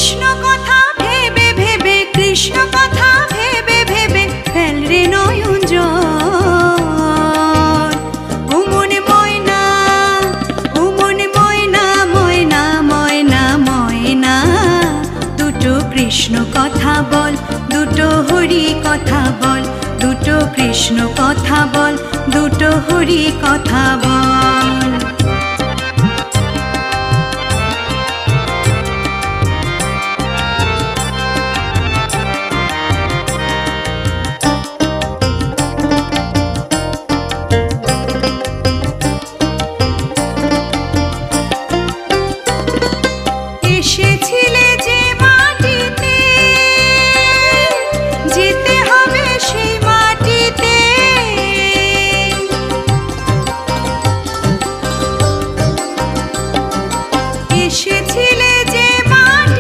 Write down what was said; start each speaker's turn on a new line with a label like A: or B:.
A: কৃষ্ণ কথা ভেবে ভেবে, কৃষ্ণ কথা ভেবে ভেবে ফেল রে নয়ন জল। ও মনে ময়না, ও মনে ময়না, ময়না ময়না ময়না, দুটো কৃষ্ণ কথা বল, দুটো হরি কথা বল, দুটো কৃষ্ণ কথা বল, দুটো হরি কথা বল।